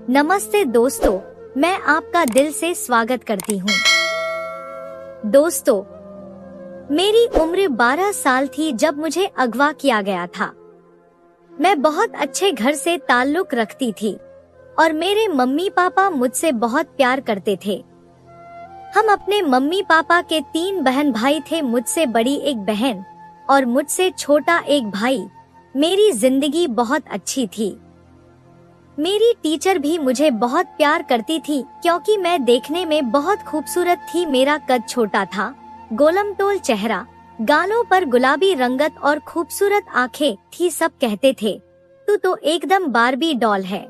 नमस्ते दोस्तों, मैं आपका दिल से स्वागत करती हूँ। दोस्तों, मेरी उम्र 12 साल थी जब मुझे अगवा किया गया था। मैं बहुत अच्छे घर से ताल्लुक रखती थी और मेरे मम्मी पापा मुझसे बहुत प्यार करते थे। हम अपने मम्मी पापा के 3 बहन भाई थे, मुझसे बड़ी एक बहन और मुझसे छोटा एक भाई। मेरी जिंदगी बहुत अच्छी थी। मेरी टीचर भी मुझे बहुत प्यार करती थी क्योंकि मैं देखने में बहुत खूबसूरत थी। मेरा कद छोटा था, गोलमटोल चेहरा, गालों पर गुलाबी रंगत और खूबसूरत आंखें थी। सब कहते थे, तू तो एकदम बार्बी डॉल है।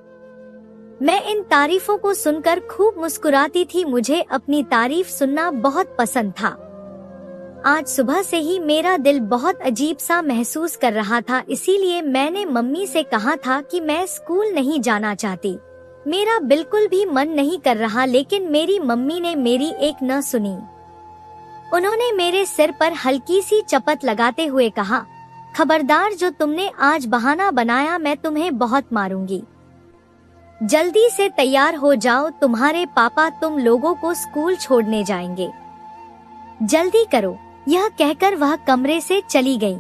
मैं इन तारीफों को सुनकर खूब मुस्कुराती थी। मुझे अपनी तारीफ सुनना बहुत पसंद था। आज सुबह से ही मेरा दिल बहुत अजीब सा महसूस कर रहा था, इसीलिए मैंने मम्मी से कहा था कि मैं स्कूल नहीं जाना चाहती। मेरा बिल्कुल भी मन नहीं कर रहा, लेकिन मेरी मम्मी ने मेरी एक न सुनी। उन्होंने मेरे सिर पर हल्की सी चपत लगाते हुए कहा, खबरदार, जो तुमने आज बहाना बनाया मैं तुम्हें बहुत मारूंगी। जल्दी से तैयार हो जाओ, तुम्हारे पापा तुम लोगों को स्कूल छोड़ने जाएंगे। जल्दी करो। यह कहकर वह कमरे से चली गई।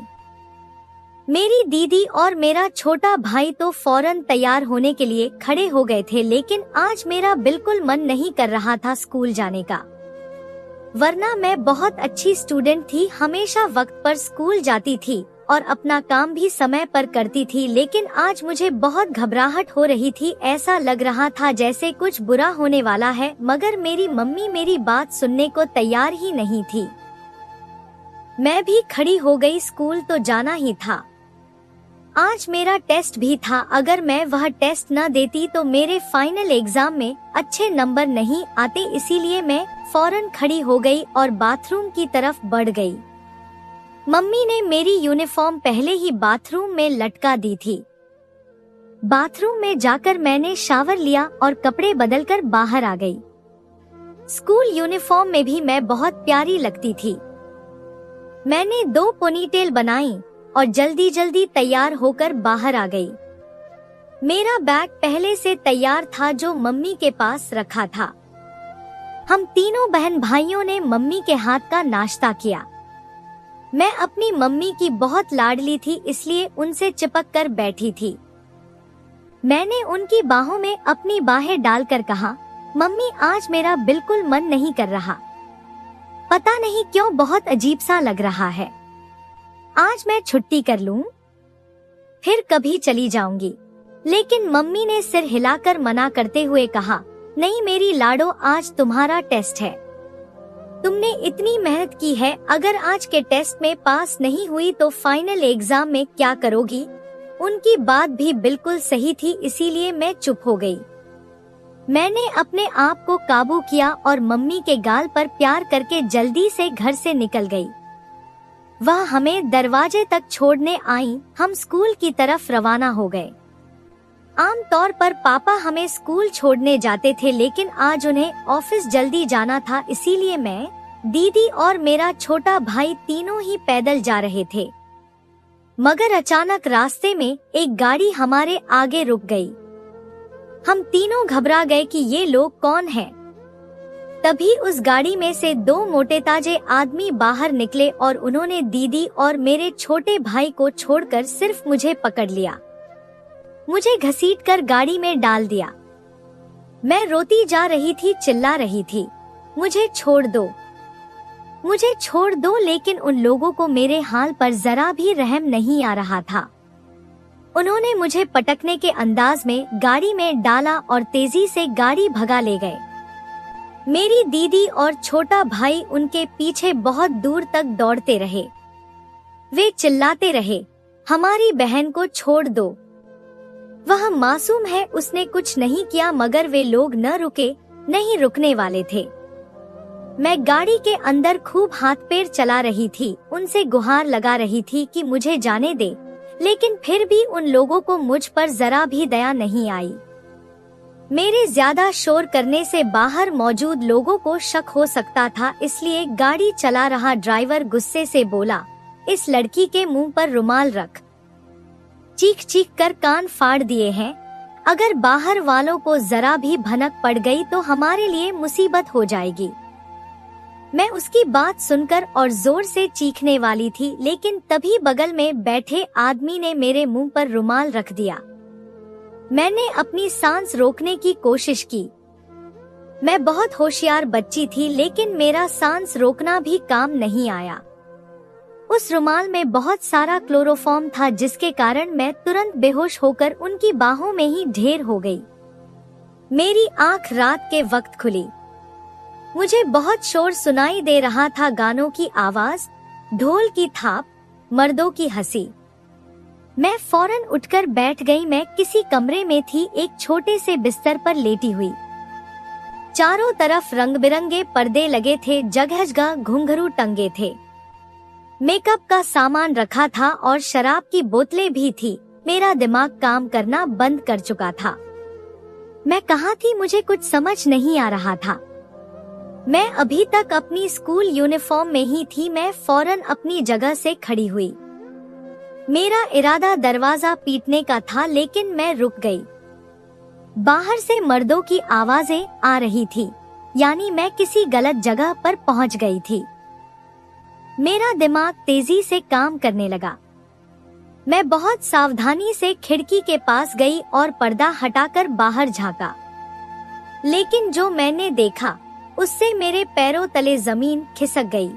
मेरी दीदी और मेरा छोटा भाई तो फौरन तैयार होने के लिए खड़े हो गए थे, लेकिन आज मेरा बिल्कुल मन नहीं कर रहा था स्कूल जाने का। वरना मैं बहुत अच्छी स्टूडेंट थी, हमेशा वक्त पर स्कूल जाती थी और अपना काम भी समय पर करती थी। लेकिन आज मुझे बहुत घबराहट हो रही थी। ऐसा लग रहा था जैसे कुछ बुरा होने वाला है, मगर मेरी मम्मी मेरी बात सुनने को तैयार ही नहीं थी। मैं भी खड़ी हो गई। स्कूल तो जाना ही था। आज मेरा टेस्ट भी था। अगर मैं वह टेस्ट न देती तो मेरे फाइनल एग्जाम में अच्छे नंबर नहीं आते, इसीलिए मैं फौरन खड़ी हो गई और बाथरूम की तरफ बढ़ गई। मम्मी ने मेरी यूनिफॉर्म पहले ही बाथरूम में लटका दी थी। बाथरूम में जाकर मैंने शावर लिया और कपड़े बदलकर बाहर आ गई। स्कूल यूनिफॉर्म में भी मैं बहुत प्यारी लगती थी। मैंने 2 पोनीटेल बनाई और जल्दी जल्दी तैयार होकर बाहर आ गई। मेरा बैग पहले से तैयार था जो मम्मी के पास रखा था। हम तीनों बहन भाइयों ने मम्मी के हाथ का नाश्ता किया। मैं अपनी मम्मी की बहुत लाडली थी, इसलिए उनसे चिपक कर बैठी थी। मैंने उनकी बाहों में अपनी बाहें डालकर कहा, मम्मी आज मेरा बिल्कुल मन नहीं कर रहा। पता नहीं क्यों बहुत अजीब सा लग रहा है। आज मैं छुट्टी कर लूं, फिर कभी चली जाऊंगी। लेकिन मम्मी ने सिर हिलाकर मना करते हुए कहा, नहीं मेरी लाडो, आज तुम्हारा टेस्ट है। तुमने इतनी मेहनत की है, अगर आज के टेस्ट में पास नहीं हुई तो फाइनल एग्जाम में क्या करोगी? उनकी बात भी बिल्कुल सही थी, इसीलिए मैं चुप हो गई। मैंने अपने आप को काबू किया और मम्मी के गाल पर प्यार करके जल्दी से घर से निकल गई। वह हमें दरवाजे तक छोड़ने आई। हम स्कूल की तरफ रवाना हो गए। आमतौर पर पापा हमें स्कूल छोड़ने जाते थे, लेकिन आज उन्हें ऑफिस जल्दी जाना था, इसीलिए मैं, दीदी और मेरा छोटा भाई तीनों ही पैदल जा रहे थे। मगर अचानक रास्ते में एक गाड़ी हमारे आगे रुक गई। हम तीनों घबरा गए कि ये लोग कौन हैं। तभी उस गाड़ी में से 2 मोटे ताजे आदमी बाहर निकले और उन्होंने दीदी और मेरे छोटे भाई को छोड़कर सिर्फ मुझे पकड़ लिया। मुझे घसीटकर गाड़ी में डाल दिया। मैं रोती जा रही थी, चिल्ला रही थी, मुझे छोड़ दो, मुझे छोड़ दो। लेकिन उन लोगों को मेरे हाल पर जरा भी रहम नहीं आ रहा था। उन्होंने मुझे पटकने के अंदाज में गाड़ी में डाला और तेजी से गाड़ी भगा ले गए। मेरी दीदी और छोटा भाई उनके पीछे बहुत दूर तक दौड़ते रहे। वे चिल्लाते रहे, हमारी बहन को छोड़ दो, वह मासूम है, उसने कुछ नहीं किया। मगर वे लोग न रुके, नहीं रुकने वाले थे। मैं गाड़ी के अंदर खूब हाथ पैर चला रही थी, उनसे गुहार लगा रही थी कि मुझे जाने दे, लेकिन फिर भी उन लोगों को मुझ पर जरा भी दया नहीं आई। मेरे ज्यादा शोर करने से बाहर मौजूद लोगों को शक हो सकता था, इसलिए गाड़ी चला रहा ड्राइवर गुस्से से बोला, इस लड़की के मुंह पर रुमाल रख। चीख चीख कर कान फाड़ दिए हैं, अगर बाहर वालों को जरा भी भनक पड़ गई तो हमारे लिए मुसीबत हो जाएगी। मैं उसकी बात सुनकर और जोर से चीखने वाली थी, लेकिन तभी बगल में बैठे आदमी ने मेरे मुंह पर रुमाल रख दिया। मैंने अपनी सांस रोकने की कोशिश की। मैं बहुत होशियार बच्ची थी, लेकिन मेरा सांस रोकना भी काम नहीं आया। उस रुमाल में बहुत सारा क्लोरोफॉर्म था, जिसके कारण मैं तुरंत बेहोश होकर उनकी बाहों में ही ढेर हो गई। मेरी आंख रात के वक्त खुली। मुझे बहुत शोर सुनाई दे रहा था, गानों की आवाज, ढोल की थाप, मर्दों की हंसी। मैं फौरन उठकर बैठ गई। मैं किसी कमरे में थी, एक छोटे से बिस्तर पर लेटी हुई। चारों तरफ रंग बिरंगे पर्दे लगे थे, जगह जगह घुंघरू टंगे थे। मेकअप का सामान रखा था और शराब की बोतलें भी थी। मेरा दिमाग काम करना बंद कर चुका था। मैं कहाँ थी, मुझे कुछ समझ नहीं आ रहा था। मैं अभी तक अपनी स्कूल यूनिफॉर्म में ही थी। मैं फौरन अपनी जगह से खड़ी हुई। मेरा इरादा दरवाजा पीटने का था, लेकिन मैं रुक गई। बाहर से मर्दों की आवाजें आ रही थी, यानी मैं किसी गलत जगह पर पहुंच गई थी। मेरा दिमाग तेजी से काम करने लगा। मैं बहुत सावधानी से खिड़की के पास गई और पर्दा हटाकर बाहर झांका। लेकिन जो मैंने देखा, उससे मेरे पैरों तले जमीन खिसक गई।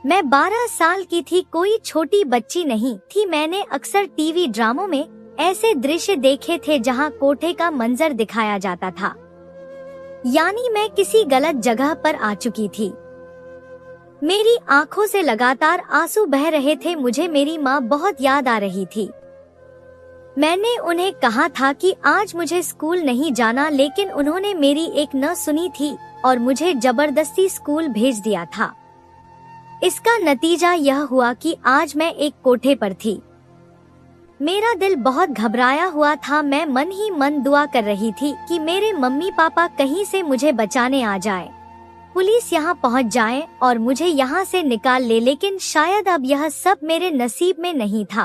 मैं 12 साल की थी, कोई छोटी बच्ची नहीं थी। मैंने अक्सर टीवी ड्रामों में ऐसे दृश्य देखे थे जहां कोठे का मंजर दिखाया जाता था, यानी मैं किसी गलत जगह पर आ चुकी थी। मेरी आंखों से लगातार आंसू बह रहे थे। मुझे मेरी माँ बहुत याद आ रही थी। मैंने उन्हें कहा था कि आज मुझे स्कूल नहीं जाना, लेकिन उन्होंने मेरी एक न सुनी थी और मुझे जबरदस्ती स्कूल भेज दिया था। इसका नतीजा यह हुआ कि आज मैं एक कोठे पर थी। मेरा दिल बहुत घबराया हुआ था। मैं मन ही मन दुआ कर रही थी कि मेरे मम्मी पापा कहीं से मुझे बचाने आ जाए, पुलिस यहाँ पहुँच जाए और मुझे यहाँ से निकाल ले। लेकिन शायद अब यह सब मेरे नसीब में नहीं था।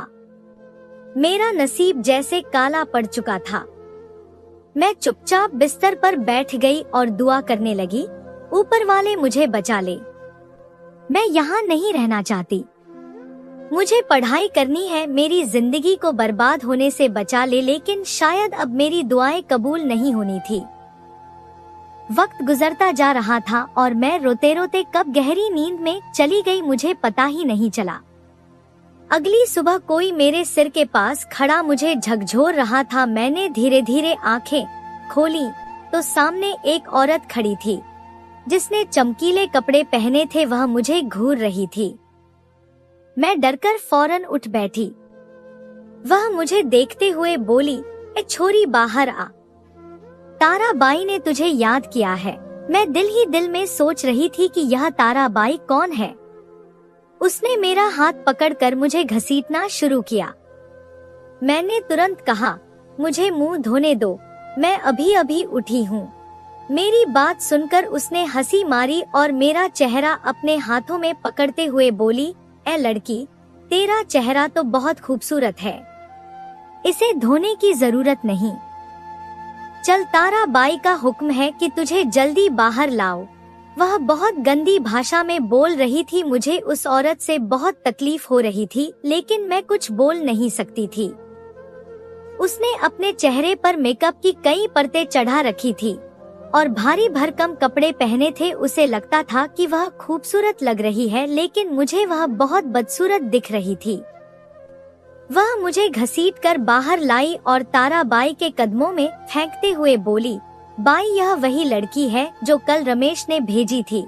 मेरा नसीब जैसे काला पड़ चुका था। मैं चुपचाप बिस्तर पर बैठ गई और दुआ करने लगी, ऊपर वाले मुझे बचा ले। मैं यहाँ नहीं रहना चाहती। मुझे पढ़ाई करनी है, मेरी जिंदगी को बर्बाद होने से बचा ले। लेकिन शायद अब मेरी दुआएं कबूल नहीं होनी थी। वक्त गुजरता जा रहा था और मैं रोते रोते कब गहरी नींद में चली गई, मुझे पता ही नहीं चला। अगली सुबह कोई मेरे सिर के पास खड़ा मुझे झकझोर रहा था। मैंने धीरे धीरे आंखें खोली तो सामने एक औरत खड़ी थी, जिसने चमकीले कपड़े पहने थे। वह मुझे घूर रही थी। मैं डरकर फौरन उठ बैठी। वह मुझे देखते हुए बोली, ए छोरी, बाहर आ, ताराबाई ने तुझे याद किया है। मैं दिल ही दिल में सोच रही थी कि यह ताराबाई कौन है। उसने मेरा हाथ पकड़कर मुझे घसीटना शुरू किया। मैंने तुरंत कहा, मुझे मुंह धोने दो, मैं अभी अभी उठी हूँ। मेरी बात सुनकर उसने हंसी मारी और मेरा चेहरा अपने हाथों में पकड़ते हुए बोली, ए लड़की, तेरा चेहरा तो बहुत खूबसूरत है, इसे धोने की जरूरत नहीं। चल, ताराबाई का हुक्म है कि तुझे जल्दी बाहर लाओ। वह बहुत गंदी भाषा में बोल रही थी। मुझे उस औरत से बहुत तकलीफ हो रही थी, लेकिन मैं कुछ बोल नहीं सकती थी। उसने अपने चेहरे पर मेकअप की कई परतें चढ़ा रखी थी और भारी भरकम कपड़े पहने थे। उसे लगता था कि वह खूबसूरत लग रही है, लेकिन मुझे वह बहुत बदसूरत दिख रही थी। वह मुझे घसीटकर बाहर लाई और ताराबाई के कदमों में फेंकते हुए बोली, बाई, यह वही लड़की है जो कल रमेश ने भेजी थी।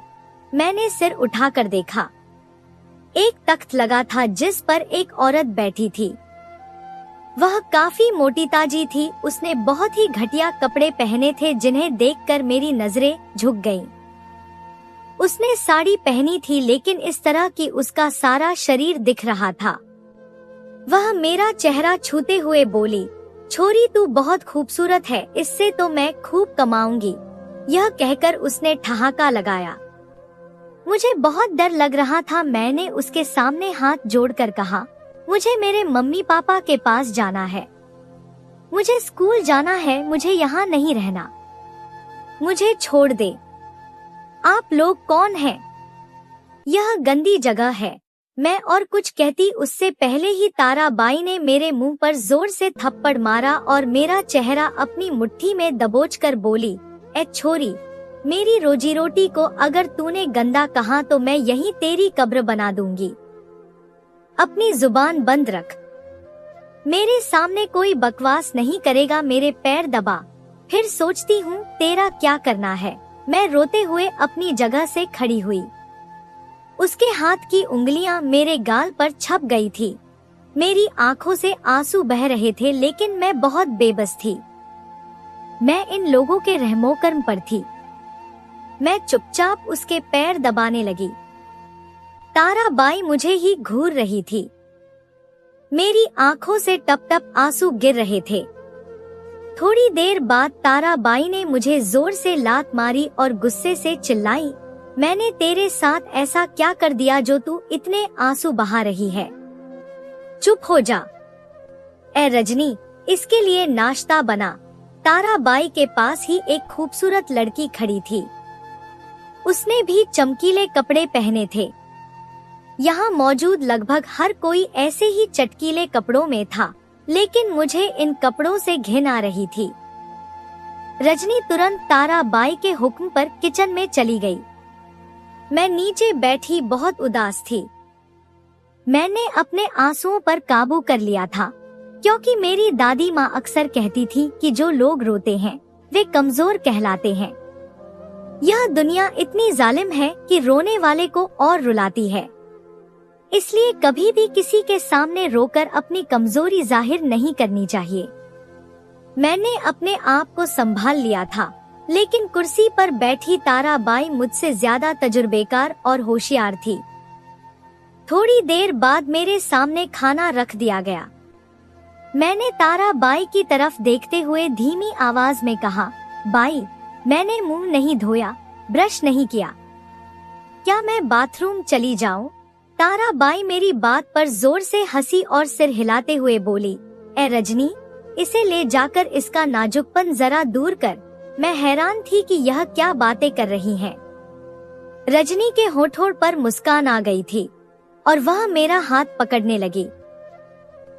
मैंने सिर उठाकर देखा। एक तख्त लगा था जिस पर एक औरत बैठी थी। वह काफी मोटी ताजी थी। उसने बहुत ही घटिया कपड़े पहने थे, जिन्हें देखकर मेरी नजरें झुक गईं। उसने साड़ी पहनी थी, लेकिन इस तरह कि उसका सारा शरीर दिख रहा था। वह मेरा चेहरा छूते हुए बोली, छोरी, तू बहुत खूबसूरत है, इससे तो मैं खूब कमाऊंगी। यह कहकर उसने ठहाका लगाया। मुझे बहुत डर लग रहा था। मैंने उसके सामने हाथ जोड़कर कहा, मुझे मेरे मम्मी पापा के पास जाना है। मुझे स्कूल जाना है, मुझे यहाँ नहीं रहना। मुझे छोड़ दे। आप लोग कौन हैं? यह गंदी जगह है। मैं और कुछ कहती उससे पहले ही ताराबाई ने मेरे मुंह पर जोर से थप्पड़ मारा और मेरा चेहरा अपनी मुट्ठी में दबोचकर बोली, ए छोरी, मेरी रोजी रोटी को अगर तूने गंदा कहा तो मैं यहीं तेरी कब्र बना दूंगी। अपनी जुबान बंद रख। मेरे सामने कोई बकवास नहीं करेगा। मेरे पैर दबा। फिर सोचती हूँ तेरा क्या करना है। मैं रोते हुए अपनी जगह से खड़ी हुई। उसके हाथ की उंगलियां मेरे गाल पर छप गई थी। मेरी आंखों से आंसू बह रहे थे, लेकिन मैं बहुत बेबस थी। मैं इन लोगों के रहमो कर्म पर थी। मैं चुपचाप उसके पैर दबाने लगी। ताराबाई मुझे ही घूर रही थी। मेरी आंखों से टप टप आंसू गिर रहे थे। थोड़ी देर बाद ताराबाई ने मुझे जोर से लात मारी और गुस्से से चिल्लाई, मैंने तेरे साथ ऐसा क्या कर दिया जो तू इतने आंसू बहा रही है? चुप हो जा। ए रजनी, इसके लिए नाश्ता बना। ताराबाई के पास ही एक खूबसूरत लड़की खड़ी थी। उसने भी चमकीले कपड़े पहने थे। यहाँ मौजूद लगभग हर कोई ऐसे ही चटकीले कपड़ों में था, लेकिन मुझे इन कपड़ों से घिन आ रही थी। रजनी तुरंत ताराबाई के हुक्म पर किचन में चली गई। मैं नीचे बैठी बहुत उदास थी। मैंने अपने आंसुओं पर काबू कर लिया था, क्योंकि मेरी दादी माँ अक्सर कहती थी कि जो लोग रोते हैं वे कमजोर कहलाते हैं। यह दुनिया इतनी जालिम है कि रोने वाले को और रुलाती है। इसलिए कभी भी किसी के सामने रोकर अपनी कमजोरी जाहिर नहीं करनी चाहिए। मैंने अपने आप को संभाल लिया था, लेकिन कुर्सी पर बैठी ताराबाई मुझसे ज्यादा तजुर्बेकार और होशियार थी। थोड़ी देर बाद मेरे सामने खाना रख दिया गया। मैंने ताराबाई की तरफ देखते हुए धीमी आवाज में कहा, बाई, मैंने मुंह नहीं धोया, ब्रश नहीं किया। क्या मैं बाथरूम चली जाऊं? ताराबाई मेरी बात पर जोर से हंसी और सिर हिलाते हुए बोली, ए रजनी, इसे ले जाकर इसका नाजुकपन जरा दूर कर। मैं हैरान थी कि यह क्या बातें कर रही हैं। रजनी के होठों पर मुस्कान आ गई थी और वह मेरा हाथ पकड़ने लगी।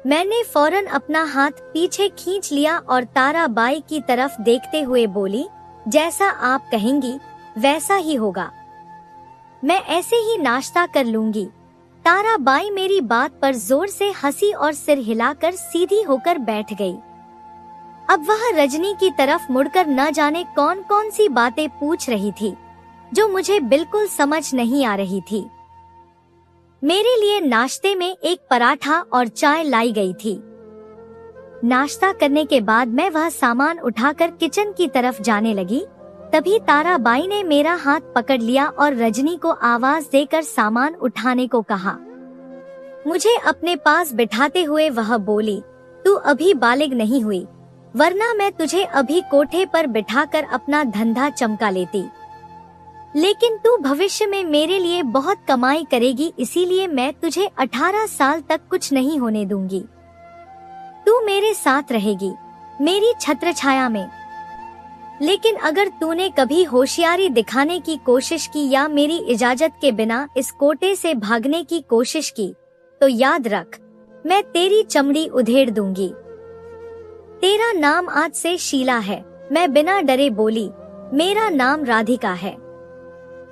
मैंने फौरन अपना हाथ पीछे खींच लिया और ताराबाई की तरफ देखते हुए बोली, जैसा आप कहेंगी वैसा ही होगा। मैं ऐसे ही नाश्ता कर लूंगी। ताराबाई मेरी बात पर जोर से हंसी और सिर हिलाकर सीधी होकर बैठ गई। अब वह रजनी की तरफ मुड़कर न जाने कौन कौन सी बातें पूछ रही थी, जो मुझे बिल्कुल समझ नहीं आ रही थी। मेरे लिए नाश्ते में एक पराठा और चाय लाई गई थी। नाश्ता करने के बाद मैं वह सामान उठाकर किचन की तरफ जाने लगी। तभी ताराबाई ने मेरा हाथ पकड़ लिया और रजनी को आवाज देकर सामान उठाने को कहा। मुझे अपने पास बिठाते हुए वह बोली, तू अभी बालिग नहीं हुई, वरना मैं तुझे अभी कोठे पर बिठाकर अपना धंधा चमका लेती। लेकिन तू भविष्य में मेरे लिए बहुत कमाई करेगी, इसीलिए मैं तुझे 18 साल तक कुछ नहीं होने दूंगी। तू मेरे साथ रहेगी, मेरी छत्रछाया में। लेकिन अगर तूने कभी होशियारी दिखाने की कोशिश की या मेरी इजाजत के बिना इस कोटे से भागने की कोशिश की, तो याद रख, मैं तेरी चमड़ी उधेड़ दूंगी। तेरा नाम आज से शीला है। मैं बिना डरे बोली, मेरा नाम राधिका है।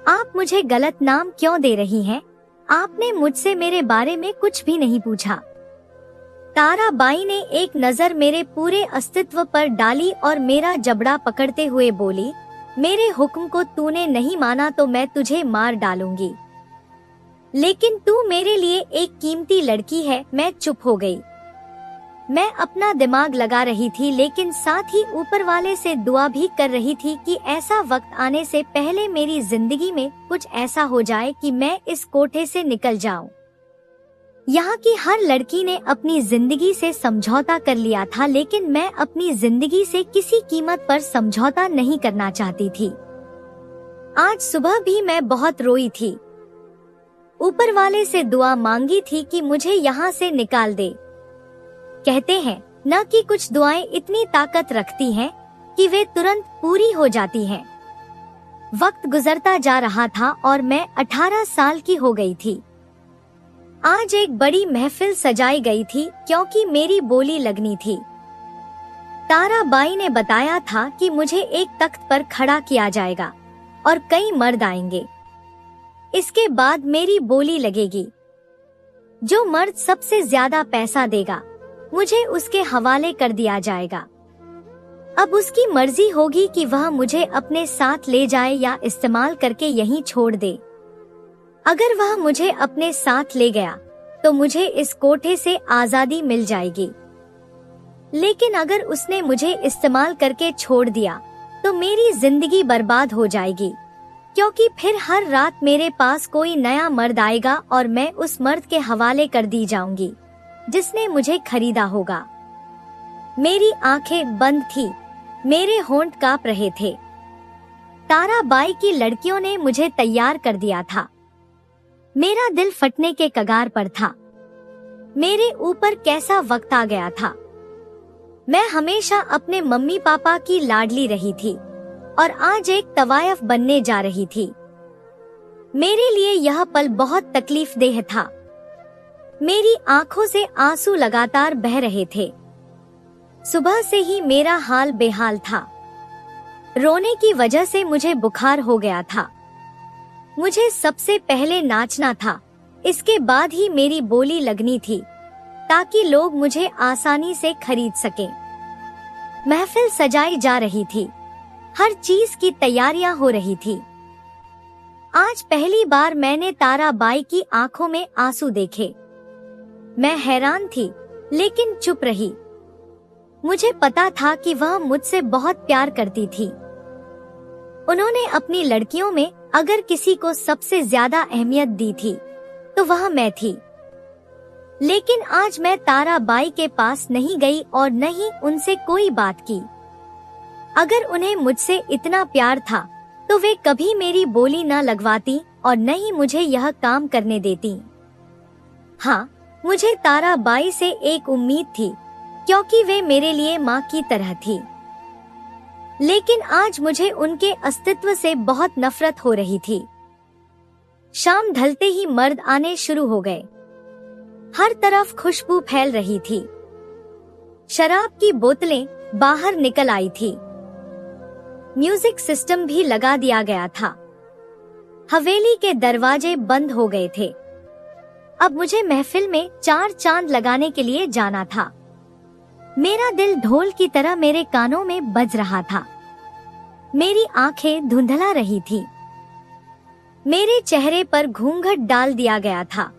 आप मुझे गलत नाम क्यों दे रही हैं? आपने मुझसे मेरे बारे में कुछ भी नहीं पूछा। ताराबाई ने एक नजर मेरे पूरे अस्तित्व पर डाली और मेरा जबड़ा पकड़ते हुए बोली, मेरे हुक्म को तूने नहीं माना तो मैं तुझे मार डालूंगी। लेकिन तू मेरे लिए एक कीमती लड़की है। मैं चुप हो गई। मैं अपना दिमाग लगा रही थी, लेकिन साथ ही ऊपर वाले से दुआ भी कर रही थी कि ऐसा वक्त आने से पहले मेरी जिंदगी में कुछ ऐसा हो जाए कि मैं इस कोठे से निकल जाऊं। यहाँ की हर लड़की ने अपनी जिंदगी से समझौता कर लिया था, लेकिन मैं अपनी जिंदगी से किसी कीमत पर समझौता नहीं करना चाहती थी। आज सुबह भी मैं बहुत रोई थी। ऊपर वाले से दुआ मांगी थी कि मुझे यहाँ से निकाल दे। कहते हैं न कि कुछ दुआएं इतनी ताकत रखती हैं कि वे तुरंत पूरी हो जाती हैं। वक्त गुजरता जा रहा था और मैं 18 साल की हो गई थी। आज एक बड़ी महफिल सजाई गई थी क्योंकि मेरी बोली लगनी थी। ताराबाई ने बताया था कि मुझे एक तख्त पर खड़ा किया जाएगा और कई मर्द आएंगे। इसके बाद मेरी बोली लगेगी। जो मर्द सबसे ज्यादा पैसा देगा मुझे उसके हवाले कर दिया जाएगा। अब उसकी मर्जी होगी कि वह मुझे अपने साथ ले जाए या इस्तेमाल करके यहीं छोड़ दे। अगर वह मुझे अपने साथ ले गया तो मुझे इस कोठे से आजादी मिल जाएगी, लेकिन अगर उसने मुझे इस्तेमाल करके छोड़ दिया तो मेरी जिंदगी बर्बाद हो जाएगी, क्योंकि फिर हर रात मेरे पास कोई नया मर्द आएगा और मैं उस मर्द के हवाले कर दी जाऊंगी जिसने मुझे खरीदा होगा। मेरी आंखें बंद थी, मेरे होंठ कांप रहे थे। ताराबाई की लड़कियों ने मुझे तैयार कर दिया था। मेरा दिल फटने के कगार पर था। मेरे ऊपर कैसा वक्त आ गया था। मैं हमेशा अपने मम्मी पापा की लाडली रही थी और आज एक तवायफ बनने जा रही थी। मेरे लिए यह पल बहुत तकलीफदेह था। मेरी आंखों से आंसू लगातार बह रहे थे। सुबह से ही मेरा हाल बेहाल था। रोने की वजह से मुझे बुखार हो गया था। मुझे सबसे पहले नाचना था, इसके बाद ही मेरी बोली लगनी थी ताकि लोग मुझे आसानी से खरीद सकें। महफिल सजाई जा रही थी, हर चीज की तैयारियां हो रही थी। आज पहली बार मैंने ताराबाई की आंखों में आंसू देखे। मैं हैरान थी लेकिन चुप रही। मुझे पता था कि वह मुझसे बहुत प्यार करती थी। उन्होंने अपनी लड़कियों में अगर किसी को सबसे ज्यादा अहमियत दी थी तो वह मैं थी। लेकिन आज मैं ताराबाई के पास नहीं गई और न ही उनसे कोई बात की। अगर उन्हें मुझसे इतना प्यार था तो वे कभी मेरी बोली न लगवाती और न ही मुझे यह काम करने देती। हाँ, मुझे ताराबाई से एक उम्मीद थी क्योंकि वे मेरे लिए माँ की तरह थी। लेकिन आज मुझे उनके अस्तित्व से बहुत नफरत हो रही थी। शाम ढलते ही मर्द आने शुरू हो गए। हर तरफ खुशबू फैल रही थी। शराब की बोतलें बाहर निकल आई थी। म्यूजिक सिस्टम भी लगा दिया गया था। हवेली के दरवाजे बंद हो गए थे। अब मुझे महफिल में 4 चांद लगाने के लिए जाना था। मेरा दिल ढोल की तरह मेरे कानों में बज रहा था। मेरी आंखें धुंधला रही थी। मेरे चेहरे पर घूंघट डाल दिया गया था।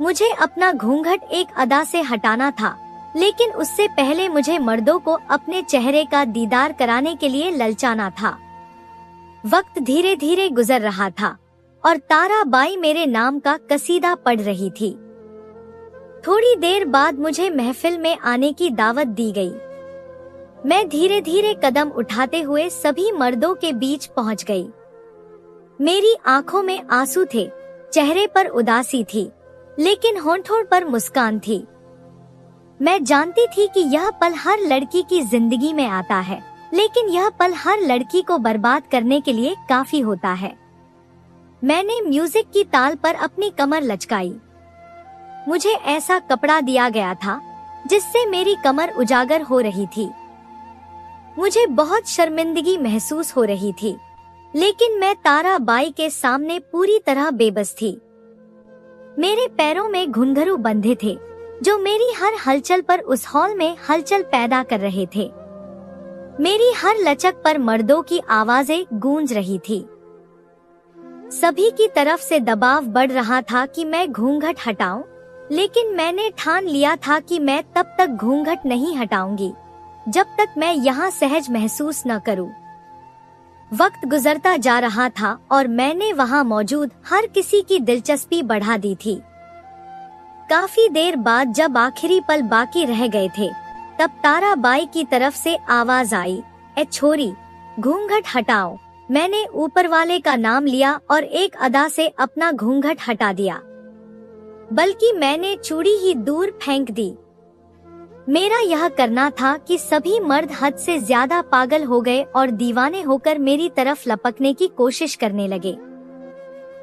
मुझे अपना घूंघट एक अदा से हटाना था, लेकिन उससे पहले मुझे मर्दों को अपने चेहरे का दीदार कराने के लिए ललचाना था। वक्त धीरे धीरे गुजर रहा था और ताराबाई मेरे नाम का कसीदा पढ़ रही थी। थोड़ी देर बाद मुझे महफिल में आने की दावत दी गई। मैं धीरे धीरे कदम उठाते हुए सभी मर्दों के बीच पहुंच गई। मेरी आंखों में आंसू थे, चेहरे पर उदासी थी, लेकिन होंठों पर मुस्कान थी। मैं जानती थी कि यह पल हर लड़की की जिंदगी में आता है, लेकिन यह पल हर लड़की को बर्बाद करने के लिए काफी होता है। मैंने म्यूजिक की ताल पर अपनी कमर लचकाई। मुझे ऐसा कपड़ा दिया गया था जिससे मेरी कमर उजागर हो रही थी। मुझे बहुत शर्मिंदगी महसूस हो रही थी, लेकिन मैं ताराबाई के सामने पूरी तरह बेबस थी। मेरे पैरों में घुंघरू बंधे थे जो मेरी हर हलचल पर उस हॉल में हलचल पैदा कर रहे थे। मेरी हर लचक पर मर्दों की आवाजें गूंज रही थी। सभी की तरफ से दबाव बढ़ रहा था कि मैं घूंघट हटाऊं, लेकिन मैंने ठान लिया था कि मैं तब तक घूंघट नहीं हटाऊंगी जब तक मैं यहाँ सहज महसूस न करूं। वक्त गुजरता जा रहा था और मैंने वहाँ मौजूद हर किसी की दिलचस्पी बढ़ा दी थी। काफी देर बाद जब आखिरी पल बाकी रह गए थे, तब ताराबाई की तरफ से आवाज आई, ए छोरी, घूंघट हटाओ। मैंने ऊपर वाले का नाम लिया और एक अदा से अपना घूंघट हटा दिया, बल्कि मैंने चूड़ी ही दूर फेंक दी। मेरा यह करना था कि सभी मर्द हद से ज्यादा पागल हो गए और दीवाने होकर मेरी तरफ लपकने की कोशिश करने लगे।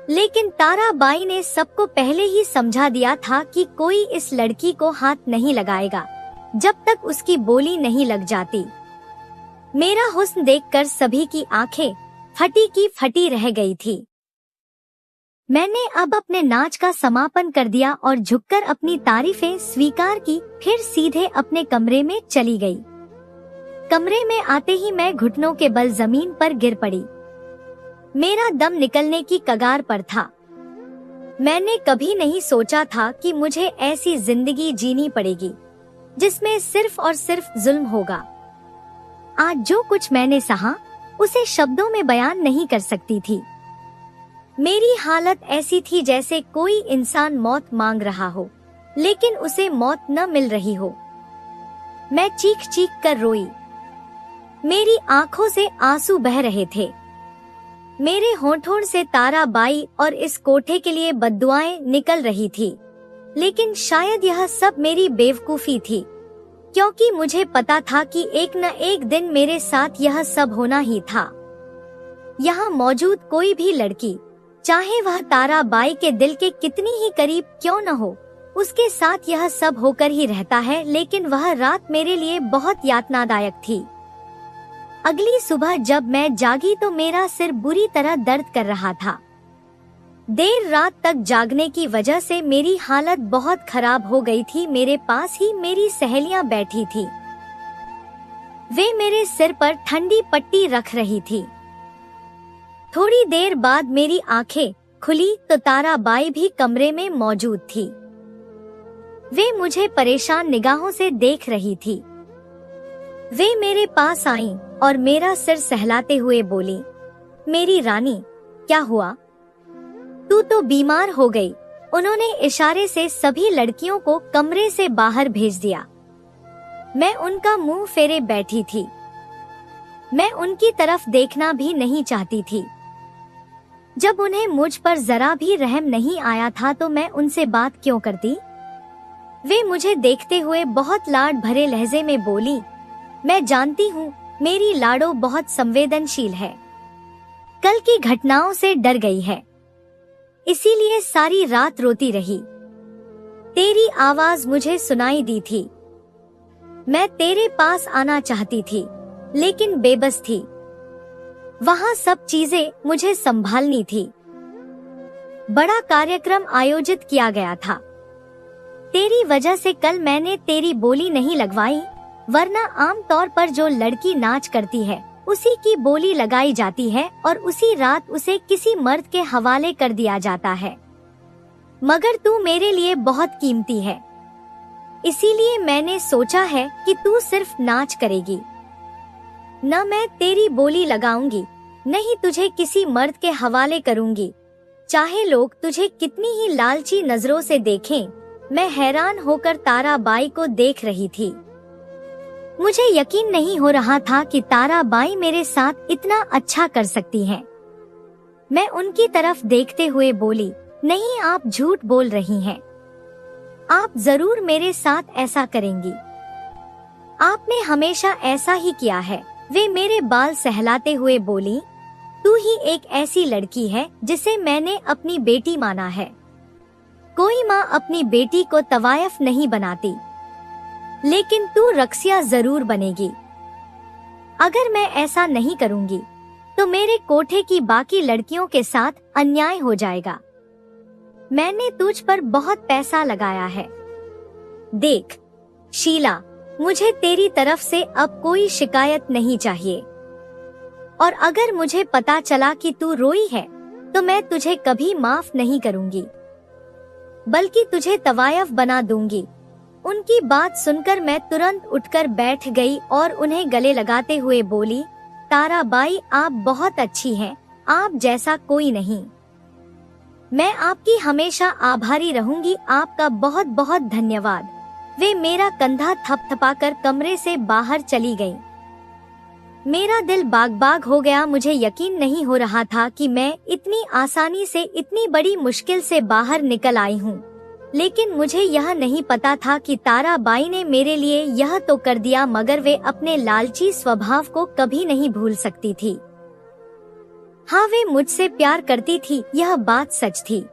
लेकिन ताराबाई ने सबको पहले ही समझा दिया था कि कोई इस लड़की को हाथ नहीं लगाएगा जब तक उसकी बोली नहीं लग जाती। मेरा हुस्न देखकर सभी की आंखें फटी की फटी रह गई थी। मैंने अब अपने नाच का समापन कर दिया और झुककर अपनी तारीफें स्वीकार की, फिर सीधे अपने कमरे में चली गई। कमरे में आते ही मैं घुटनों के बल जमीन पर गिर पड़ी। मेरा दम निकलने की कगार पर था। मैंने कभी नहीं सोचा था कि मुझे ऐसी जिंदगी जीनी पड़ेगी जिसमें सिर्फ और सिर्फ जुल्म होगा। आज जो कुछ मैंने सहा उसे शब्दों में बयान नहीं कर सकती थी। मेरी हालत ऐसी थी जैसे कोई इंसान मौत मांग रहा हो लेकिन उसे मौत न मिल रही हो। मैं चीख चीख कर रोई। मेरी आंखों से आंसू बह रहे थे। मेरे होठों से ताराबाई और इस कोठे के लिए बद्दुआएं निकल रही थी। लेकिन शायद यह सब मेरी बेवकूफी थी, क्योंकि मुझे पता था कि एक न एक दिन मेरे साथ यह सब होना ही था। यहाँ मौजूद कोई भी लड़की, चाहे वह ताराबाई के दिल के कितनी ही करीब क्यों न हो, उसके साथ यह सब होकर ही रहता है। लेकिन वह रात मेरे लिए बहुत यातनादायक थी। अगली सुबह जब मैं जागी तो मेरा सिर बुरी तरह दर्द कर रहा था। देर रात तक जागने की वजह से मेरी हालत बहुत खराब हो गई थी। मेरे पास ही मेरी सहेलियां बैठी थी। वे मेरे सिर पर ठंडी पट्टी रख रही थी। थोड़ी देर बाद मेरी आंखें खुली तो ताराबाई भी कमरे में मौजूद थी। वे मुझे परेशान निगाहों से देख रही थी। वे मेरे पास आईं और मेरा सिर सहलाते हुए बोली, मेरी रानी, क्या हुआ? तू तो बीमार हो गई। उन्होंने इशारे से सभी लड़कियों को कमरे से बाहर भेज दिया। मैं उनका मुंह फेरे बैठी थी। मैं उनकी तरफ देखना भी नहीं चाहती थी। जब उन्हें मुझ पर जरा भी रहम नहीं आया था तो मैं उनसे बात क्यों करती? वे मुझे देखते हुए बहुत लाड भरे लहजे में बोली, मैं जानती हूँ मेरी लाडो बहुत संवेदनशील है। कल की घटनाओं से डर गई है, इसीलिए सारी रात रोती रही। तेरी आवाज मुझे सुनाई दी थी। मैं तेरे पास आना चाहती थी लेकिन बेबस थी। वहाँ सब चीजें मुझे संभालनी थी। बड़ा कार्यक्रम आयोजित किया गया था। तेरी वजह से कल मैंने तेरी बोली नहीं लगवाई, वरना आम तौर पर जो लड़की नाच करती है उसी की बोली लगाई जाती है और उसी रात उसे किसी मर्द के हवाले कर दिया जाता है। मगर तू मेरे लिए बहुत कीमती है, इसीलिए मैंने सोचा है कि तू सिर्फ नाच करेगी। न मैं तेरी बोली लगाऊंगी, नहीं तुझे किसी मर्द के हवाले करूंगी, चाहे लोग तुझे कितनी ही लालची नजरों से देखें। मैं हैरान होकर ताराबाई को देख रही थी। मुझे यकीन नहीं हो रहा था कि ताराबाई मेरे साथ इतना अच्छा कर सकती हैं। मैं उनकी तरफ देखते हुए बोली, नहीं, आप झूठ बोल रही हैं। आप जरूर मेरे साथ ऐसा करेंगी। आपने हमेशा ऐसा ही किया है। वे मेरे बाल सहलाते हुए बोली, तू ही एक ऐसी लड़की है जिसे मैंने अपनी बेटी माना है। कोई माँ अपनी बेटी को तवायफ नहीं बनाती, लेकिन तू रक्सिया जरूर बनेगी। अगर मैं ऐसा नहीं करूँगी तो मेरे कोठे की बाकी लड़कियों के साथ अन्याय हो जाएगा। मैंने तुझ पर बहुत पैसा लगाया है। देख शीला, मुझे तेरी तरफ से अब कोई शिकायत नहीं चाहिए, और अगर मुझे पता चला कि तू रोई है तो मैं तुझे कभी माफ नहीं करूंगी, बल्कि तुझे तवायफ बना दूंगी। उनकी बात सुनकर मैं तुरंत उठकर बैठ गई और उन्हें गले लगाते हुए बोली, ताराबाई, आप बहुत अच्छी हैं, आप जैसा कोई नहीं। मैं आपकी हमेशा आभारी रहूंगी। आपका बहुत बहुत धन्यवाद। वे मेरा कंधा थपथपाकर कमरे से बाहर चली गईं। मेरा दिल बाग बाग हो गया। मुझे यकीन नहीं हो रहा था कि मैं इतनी आसानी से इतनी बड़ी मुश्किल से बाहर निकल आई हूँ। लेकिन मुझे यह नहीं पता था कि ताराबाई ने मेरे लिए यह तो कर दिया, मगर वे अपने लालची स्वभाव को कभी नहीं भूल सकती थी। हाँ, वे मुझसे प्यार करती थी, यह बात सच थी।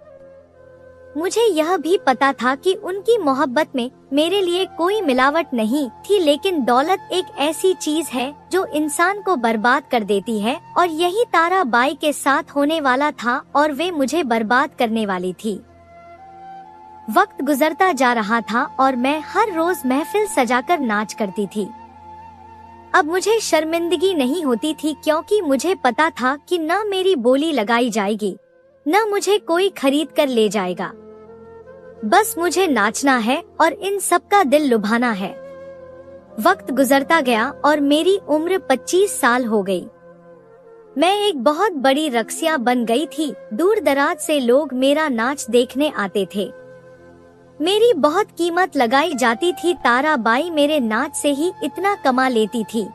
मुझे यह भी पता था कि उनकी मोहब्बत में मेरे लिए कोई मिलावट नहीं थी, लेकिन दौलत एक ऐसी चीज है जो इंसान को बर्बाद कर देती है, और यही ताराबाई के साथ होने वाला था और वे मुझे बर्बाद करने वाली थी। वक्त गुजरता जा रहा था और मैं हर रोज महफिल सजाकर नाच करती थी। अब मुझे शर्मिंदगी नहीं होती थी, क्योंकि मुझे पता था कि न मेरी बोली लगाई जाएगी, न मुझे कोई खरीद कर ले जाएगा। बस मुझे नाचना है और इन सबका दिल लुभाना है। वक्त गुजरता गया और मेरी उम्र 25 साल हो गई। मैं एक बहुत बड़ी रक्सिया बन गई थी। दूर दराज से लोग मेरा नाच देखने आते थे। मेरी बहुत कीमत लगाई जाती थी। ताराबाई मेरे नाच से ही इतना कमा लेती थी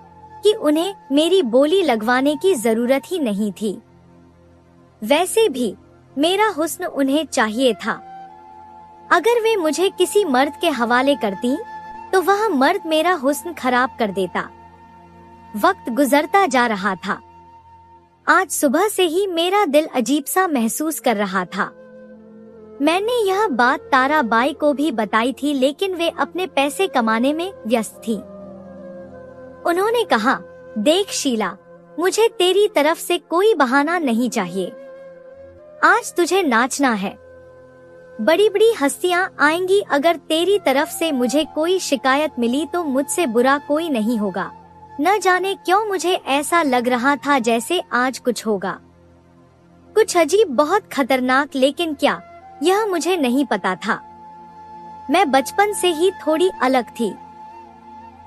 कि उन्हें मेरी बोली लगवाने की जरूरत ही नहीं थी। वैसे भी मेरा हुस्न उन्हें चाहिए था। अगर वे मुझे किसी मर्द के हवाले करती तो वह मर्द मेरा हुस्न खराब कर देता। वक्त गुजरता जा रहा था। आज सुबह से ही मेरा दिल अजीब सा महसूस कर रहा था। मैंने यह बात ताराबाई को भी बताई थी, लेकिन वे अपने पैसे कमाने में व्यस्त थी। उन्होंने कहा, देख शीला, मुझे तेरी तरफ से कोई बहाना नहीं चाहिए। आज तुझे नाचना है। बड़ी बड़ी हस्तियां आएंगी। अगर तेरी तरफ से मुझे कोई शिकायत मिली तो मुझसे बुरा कोई नहीं होगा। न जाने क्यों मुझे ऐसा लग रहा था जैसे आज कुछ होगा, कुछ अजीब, बहुत खतरनाक। लेकिन क्या, यह मुझे नहीं पता था। मैं बचपन से ही थोड़ी अलग थी।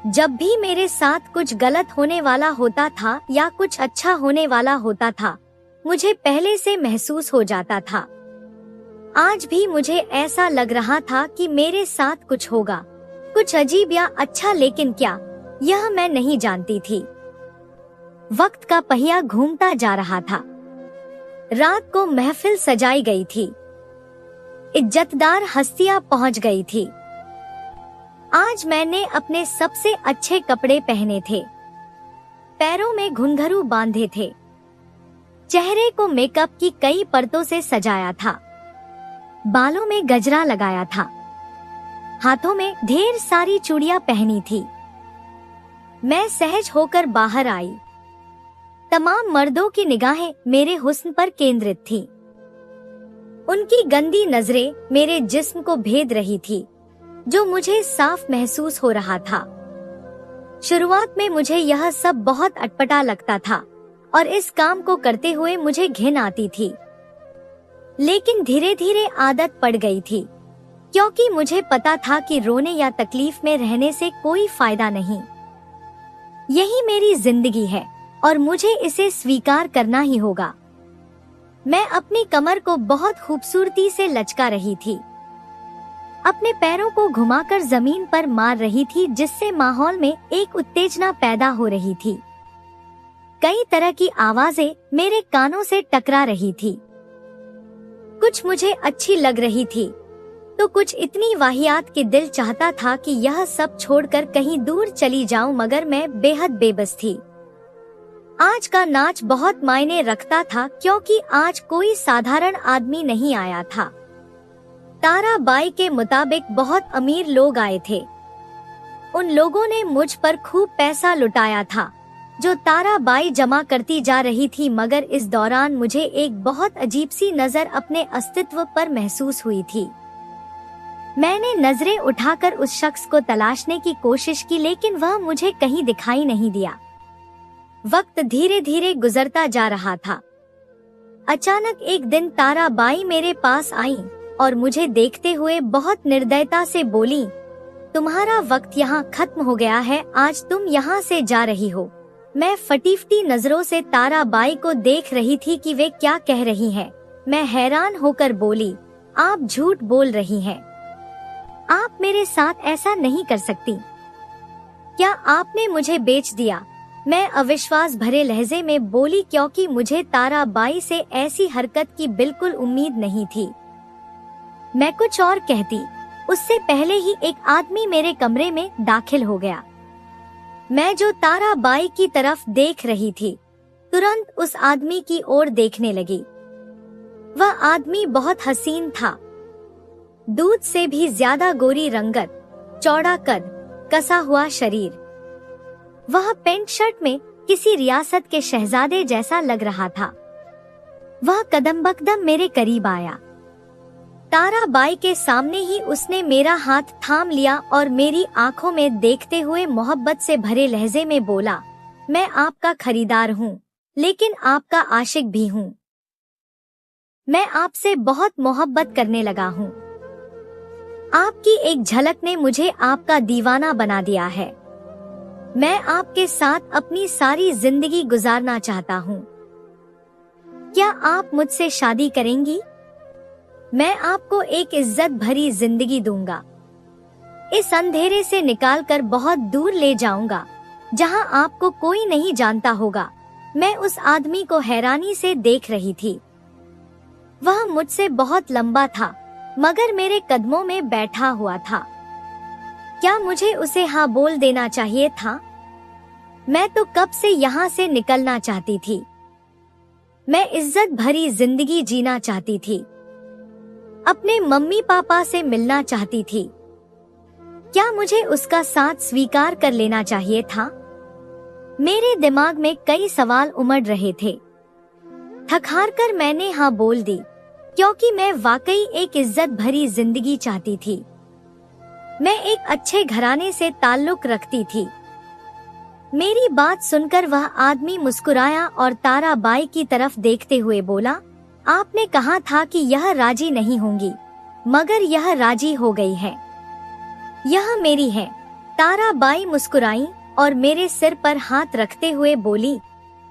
जब भी मेरे साथ कुछ गलत होने वाला होता था या कुछ अच्छा होने वाला होता था, मुझे पहले से महसूस हो जाता था। आज भी मुझे ऐसा लग रहा था कि मेरे साथ कुछ होगा, कुछ अजीब या अच्छा, लेकिन क्या, यह मैं नहीं जानती थी। वक्त का पहिया घूमता जा रहा था। रात को महफिल सजाई गई थी। इज्जतदार हस्तियां पहुंच गई थी। आज मैंने अपने सबसे अच्छे कपड़े पहने थे, पैरों में घुंघरू बांधे थे, चेहरे को मेकअप की कई परतों से सजाया था, बालों में गजरा लगाया था, हाथों में ढेर सारी चूड़ियां पहनी थी। मैं सहज होकर बाहर आई। तमाम मर्दों की निगाहें मेरे हुस्न पर केंद्रित थी। उनकी गंदी नजरें मेरे जिस्म को भेद रही थी, जो मुझे साफ महसूस हो रहा था। शुरुआत में मुझे यह सब बहुत अटपटा लगता था और इस काम को करते हुए मुझे घिन आती थी, लेकिन धीरे धीरे आदत पड़ गई थी, क्योंकि मुझे पता था कि रोने या तकलीफ में रहने से कोई फायदा नहीं। यही मेरी जिंदगी है और मुझे इसे स्वीकार करना ही होगा। मैं अपनी कमर को बहुत खूबसूरती से लचका रही थी, अपने पैरों को घुमाकर जमीन पर मार रही थी, जिससे माहौल में एक उत्तेजना पैदा हो रही थी। कई तरह की आवाजें मेरे कानों से टकरा रही थी। कुछ मुझे अच्छी लग रही थी तो कुछ इतनी वाहियात कि दिल चाहता था कि यह सब छोड़कर कहीं दूर चली जाऊं, मगर मैं बेहद बेबस थी। आज का नाच बहुत मायने रखता था, क्योंकि आज कोई साधारण आदमी नहीं आया था। ताराबाई के मुताबिक बहुत अमीर लोग आए थे। उन लोगों ने मुझ पर खूब पैसा लुटाया था, जो ताराबाई जमा करती जा रही थी, मगर इस दौरान मुझे एक बहुत अजीब सी नजर अपने अस्तित्व पर महसूस हुई थी। मैंने नजरें उठाकर उस शख्स को तलाशने की कोशिश की, लेकिन वह मुझे कहीं दिखाई नहीं दिया। वक्त धीरे धीरे गुजरता जा रहा था। अचानक एक दिन ताराबाई मेरे पास आई और मुझे देखते हुए बहुत निर्दयता से बोली, तुम्हारा वक्त यहाँ खत्म हो गया है, आज तुम यहाँ से जा रही हो। मैं फटीफटी नजरों से ताराबाई को देख रही थी कि वे क्या कह रही हैं। मैं हैरान होकर बोली, आप झूठ बोल रही हैं। आप मेरे साथ ऐसा नहीं कर सकती। क्या आपने मुझे बेच दिया? मैं अविश्वास भरे लहजे में बोली, क्योंकि मुझे ताराबाई से ऐसी हरकत की बिल्कुल उम्मीद नहीं थी। मैं कुछ और कहती, उससे पहले ही एक आदमी मेरे कमरे में दाखिल हो गया। मैं जो ताराबाई की तरफ देख रही थी, तुरंत उस आदमी की ओर देखने लगी। वह आदमी बहुत हसीन था। दूध से भी ज्यादा गोरी रंगत, चौड़ा कद, कसा हुआ शरीर। वह पेंट शर्ट में किसी रियासत के शहजादे जैसा लग रहा था। वह कदम-ब-कदम मेरे करीब आया। ताराबाई के सामने ही उसने मेरा हाथ थाम लिया और मेरी आंखों में देखते हुए मोहब्बत से भरे लहजे में बोला, मैं आपका खरीदार हूँ, लेकिन आपका आशिक भी हूँ। मैं आपसे बहुत मोहब्बत करने लगा हूँ। आपकी एक झलक ने मुझे आपका दीवाना बना दिया है। मैं आपके साथ अपनी सारी जिंदगी गुजारना चाहता हूँ। क्या आप मुझसे शादी करेंगी? मैं आपको एक इज्जत भरी जिंदगी दूंगा। इस अंधेरे से निकालकर बहुत दूर ले जाऊंगा, जहां आपको कोई नहीं जानता होगा। मैं उस आदमी को हैरानी से देख रही थी। वह मुझसे बहुत लंबा था, मगर मेरे कदमों में बैठा हुआ था। क्या मुझे उसे हाँ बोल देना चाहिए था? मैं तो कब से यहाँ से निकलना चाहती थी। मैं इज्जत भरी जिंदगी जीना चाहती थी। अपने मम्मी पापा से मिलना चाहती थी। क्या मुझे उसका साथ स्वीकार कर लेना चाहिए था? मेरे दिमाग में कई सवाल उमड़ रहे थे। थक-हार कर मैंने हाँ बोल दी, क्योंकि मैं वाकई एक इज्जत भरी जिंदगी चाहती थी। मैं एक अच्छे घराने से ताल्लुक रखती थी। मेरी बात सुनकर वह आदमी मुस्कुराया और ताराबाई की तरफ देखते हुए बोला, आपने कहा था कि यह राजी नहीं होंगी, मगर यह राजी हो गई है। यह मेरी है। ताराबाई मुस्कुराई और मेरे सिर पर हाथ रखते हुए बोली,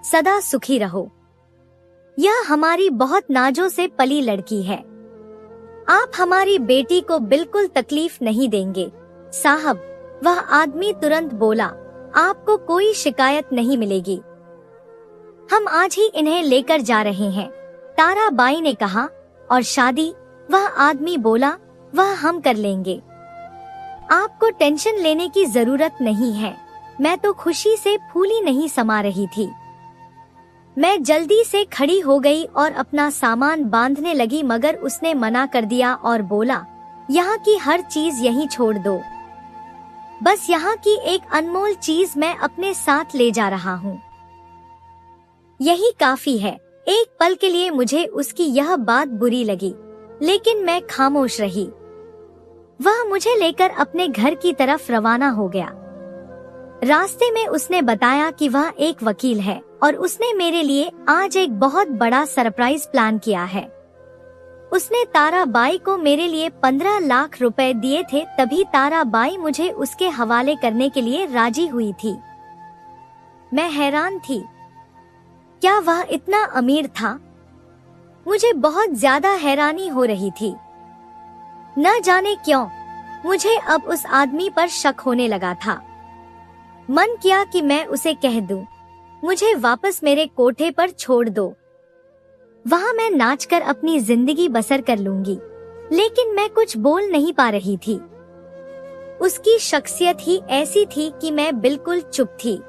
सदा सुखी रहो। यह हमारी बहुत नाजों से पली लड़की है। आप हमारी बेटी को बिल्कुल तकलीफ नहीं देंगे, साहब। वह आदमी तुरंत बोला, आपको कोई शिकायत नहीं मिलेगी। हम आज ही इन्हें लेकर जा रहे हैं, ताराबाई ने कहा। और शादी? वह आदमी बोला, वह हम कर लेंगे। आपको टेंशन लेने की जरूरत नहीं है। मैं तो खुशी से फूली नहीं समा रही थी। मैं जल्दी से खड़ी हो गई और अपना सामान बांधने लगी, मगर उसने मना कर दिया और बोला, यहाँ की हर चीज यहीं छोड़ दो। बस यहाँ की एक अनमोल चीज मैं अपने साथ ले जा रहा हूँ। यही काफी है। एक पल के लिए मुझे उसकी यह बात बुरी लगी, लेकिन मैं खामोश रही। वह मुझे लेकर अपने घर की तरफ रवाना हो गया। रास्ते में उसने बताया कि वह एक वकील है और उसने मेरे लिए आज एक बहुत बड़ा सरप्राइज प्लान किया है। उसने ताराबाई को मेरे लिए 15 लाख रुपए दिए थे, तभी ताराबाई मुझे उसके हवाले करने के लिए राजी हुई थी। मैं हैरान थी। क्या वह इतना अमीर था? मुझे बहुत ज्यादा हैरानी हो रही थी। न जाने क्यों मुझे अब उस आदमी पर शक होने लगा था। मन किया कि मैं उसे कह दूं, मुझे वापस मेरे कोठे पर छोड़ दो। वहां मैं नाचकर अपनी जिंदगी बसर कर लूंगी, लेकिन मैं कुछ बोल नहीं पा रही थी। उसकी शख्सियत ही ऐसी थी कि मैं बिल्कुल चुप थी।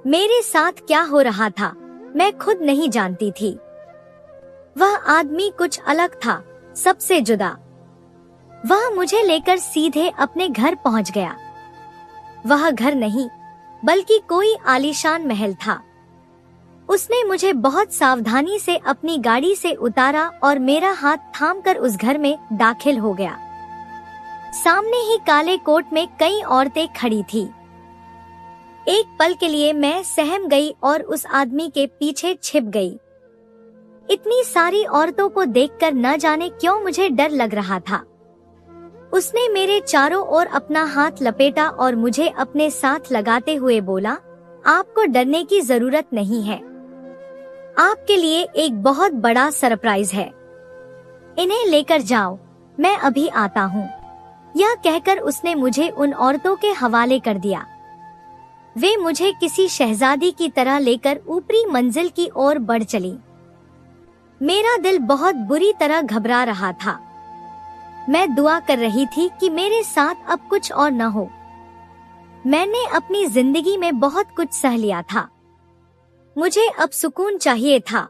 मेरे साथ क्या हो रहा था मैं खुद नहीं जानती थी। वह आदमी कुछ अलग था, सबसे जुदा। वह मुझे लेकर सीधे अपने घर पहुंच गया। वह घर नहीं, बल्कि कोई आलीशान महल था। उसने मुझे बहुत सावधानी से अपनी गाड़ी से उतारा और मेरा हाथ थामकर उस घर में दाखिल हो गया। सामने ही काले कोट में कई औरतें खड़ी थी। एक पल के लिए मैं सहम गई और उस आदमी के पीछे छिप गई। इतनी सारी औरतों को देखकर न जाने क्यों मुझे डर लग रहा था। उसने मेरे चारों ओर अपना हाथ लपेटा और मुझे अपने साथ लगाते हुए बोला, आपको डरने की जरूरत नहीं है। आपके लिए एक बहुत बड़ा सरप्राइज है। इन्हें लेकर जाओ, मैं अभी आता हूँ। यह कहकर उसने मुझे उन औरतों के हवाले कर दिया। वे मुझे किसी शहजादी की तरह लेकर ऊपरी मंजिल की ओर बढ़ चली। मेरा दिल बहुत बुरी तरह घबरा रहा था। मैं दुआ कर रही थी कि मेरे साथ अब कुछ और न हो। मैंने अपनी जिंदगी में बहुत कुछ सह लिया था। मुझे अब सुकून चाहिए था,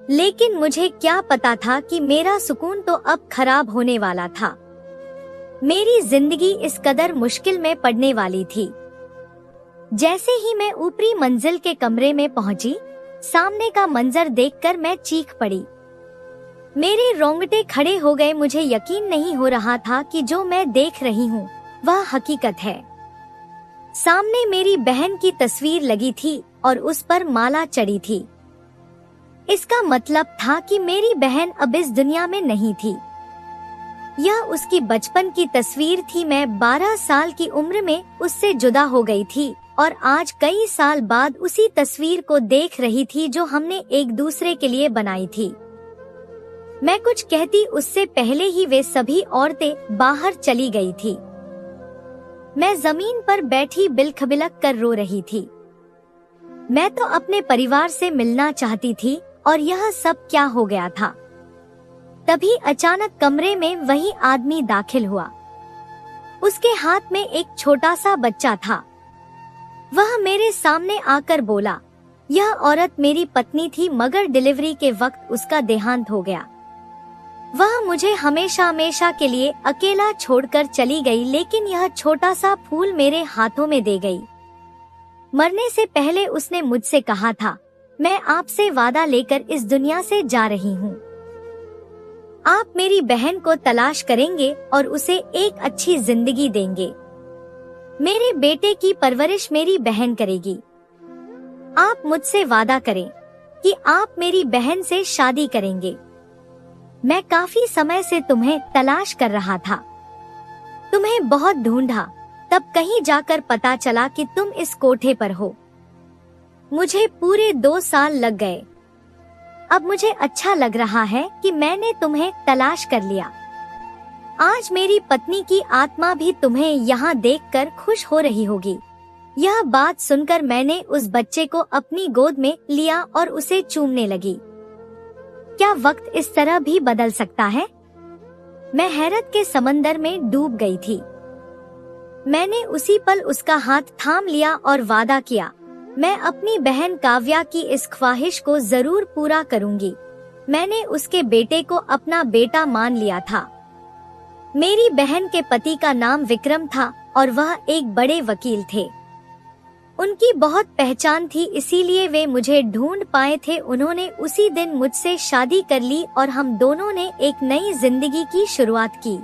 लेकिन मुझे क्या पता था कि मेरा सुकून तो अब खराब होने वाला था। मेरी जिंदगी इस कदर मुश्किल में पड़ने वाली थी। जैसे ही मैं ऊपरी मंजिल के कमरे में पहुंची, सामने का मंजर देखकर मैं चीख पड़ी। मेरे रोंगटे खड़े हो गए। मुझे यकीन नहीं हो रहा था कि जो मैं देख रही हूँ वह हकीकत है। सामने मेरी बहन की तस्वीर लगी थी और उस पर माला चढ़ी थी। इसका मतलब था कि मेरी बहन अब इस दुनिया में नहीं थी। यह उसकी बचपन की तस्वीर थी। मैं 12 साल की उम्र में उससे जुदा हो गई थी और आज कई साल बाद उसी तस्वीर को देख रही थी जो हमने एक दूसरे के लिए बनाई थी। मैं कुछ कहती उससे पहले ही वे सभी औरतें बाहर चली गई थी। मैं जमीन पर बैठी बिलखबिलक कर रो रही थी। मैं तो अपने परिवार से मिलना चाहती थी और यह सब क्या हो गया था। तभी अचानक कमरे में वही आदमी दाखिल हुआ। उसके हाथ में एक छोटा सा बच्चा था। वह मेरे सामने आकर बोला, यह औरत मेरी पत्नी थी, मगर डिलीवरी के वक्त उसका देहांत हो गया। वह मुझे हमेशा हमेशा के लिए अकेला छोड़कर चली गई, लेकिन यह छोटा सा फूल मेरे हाथों में दे गई। मरने से पहले उसने मुझसे कहा था, मैं आपसे वादा लेकर इस दुनिया से जा रही हूँ। आप मेरी बहन को तलाश करेंगे और उसे एक अच्छी जिंदगी देंगे। मेरे बेटे की परवरिश मेरी बहन करेगी। आप मुझसे वादा करें कि आप मेरी बहन से शादी करेंगे। मैं काफी समय से तुम्हें तलाश कर रहा था। तुम्हें बहुत ढूंढा, तब कहीं जाकर पता चला कि तुम इस कोठे पर हो। मुझे पूरे 2 साल लग गए। अब मुझे अच्छा लग रहा है कि मैंने तुम्हें तलाश कर लिया। आज मेरी पत्नी की आत्मा भी तुम्हें यहाँ देखकर खुश हो रही होगी। यह बात सुनकर मैंने उस बच्चे को अपनी गोद में लिया और उसे चूमने लगी। क्या वक्त इस तरह भी बदल सकता है? मैं हैरत के समंदर में डूब गई थी। मैंने उसी पल उसका हाथ थाम लिया और वादा किया, मैं अपनी बहन काव्या की इस ख्वाहिश को जरूर पूरा करूंगी। मैंने उसके बेटे को अपना बेटा मान लिया था। मेरी बहन के पति का नाम विक्रम था और वह एक बड़े वकील थे। उनकी बहुत पहचान थी, इसीलिए वे मुझे ढूंढ पाए थे। उन्होंने उसी दिन मुझसे शादी कर ली और हम दोनों ने एक नई जिंदगी की शुरुआत की।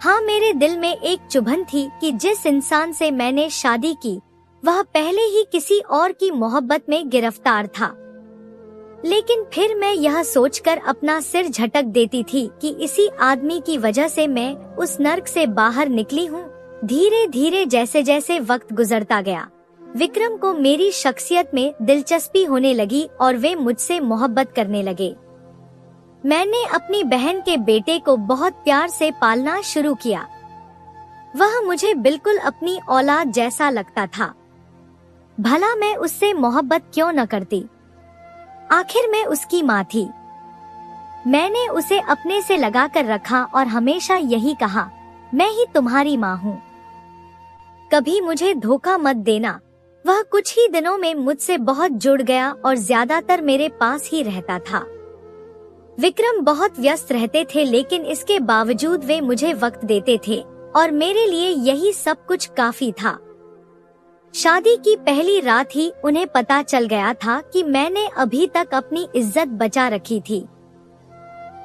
हाँ, मेरे दिल में एक चुभन थी कि जिस इंसान से मैंने शादी की वह पहले ही किसी और की मोहब्बत में गिरफ्तार था। लेकिन फिर मैं यह सोचकर अपना सिर झटक देती थी कि इसी आदमी की वजह से मैं उस नर्क से बाहर निकली हूँ। धीरे धीरे जैसे जैसे वक्त गुजरता गया, विक्रम को मेरी शख्सियत में दिलचस्पी होने लगी और वे मुझसे मोहब्बत करने लगे। मैंने अपनी बहन के बेटे को बहुत प्यार से पालना शुरू किया। वह मुझे बिल्कुल अपनी औलाद जैसा लगता था। भला मैं उससे मोहब्बत क्यों न करती? आखिर मैं उसकी माँ थी। मैंने उसे अपने से लगाकर रखा और हमेशा यही कहा, मैं ही तुम्हारी माँ हूँ। कभी मुझे धोखा मत देना। वह कुछ ही दिनों में मुझसे बहुत जुड़ गया और ज्यादातर मेरे पास ही रहता था। विक्रम बहुत व्यस्त रहते थे, लेकिन इसके बावजूद वे मुझे वक्त देते थे और मेरे लिए यही सब कुछ काफी था। शादी की पहली रात ही उन्हें पता चल गया था कि मैंने अभी तक अपनी इज्जत बचा रखी थी।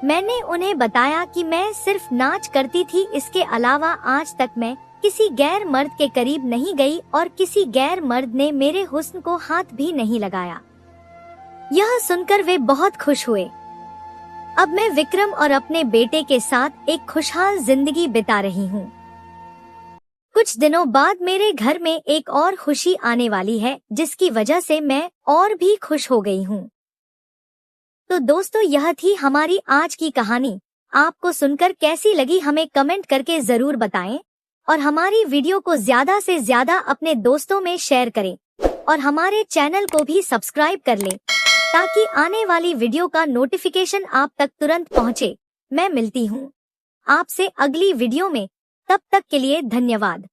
मैंने उन्हें बताया कि मैं सिर्फ नाच करती थी, इसके अलावा आज तक मैं किसी गैर मर्द के करीब नहीं गई और किसी गैर मर्द ने मेरे हुस्न को हाथ भी नहीं लगाया। यह सुनकर वे बहुत खुश हुए। अब मैं विक्रम और अपने बेटे के साथ एक खुशहाल जिंदगी बिता रही हूँ। कुछ दिनों बाद मेरे घर में एक और खुशी आने वाली है, जिसकी वजह से मैं और भी खुश हो गई हूँ। तो दोस्तों, यह थी हमारी आज की कहानी। आपको सुनकर कैसी लगी हमें कमेंट करके जरूर बताएं और हमारी वीडियो को ज्यादा से ज्यादा अपने दोस्तों में शेयर करें और हमारे चैनल को भी सब्सक्राइब कर लें ताकि आने वाली वीडियो का नोटिफिकेशन आप तक तुरंत पहुंचे। मैं मिलती हूँ। आपसे अगली वीडियो में। तब तक के लिए धन्यवाद।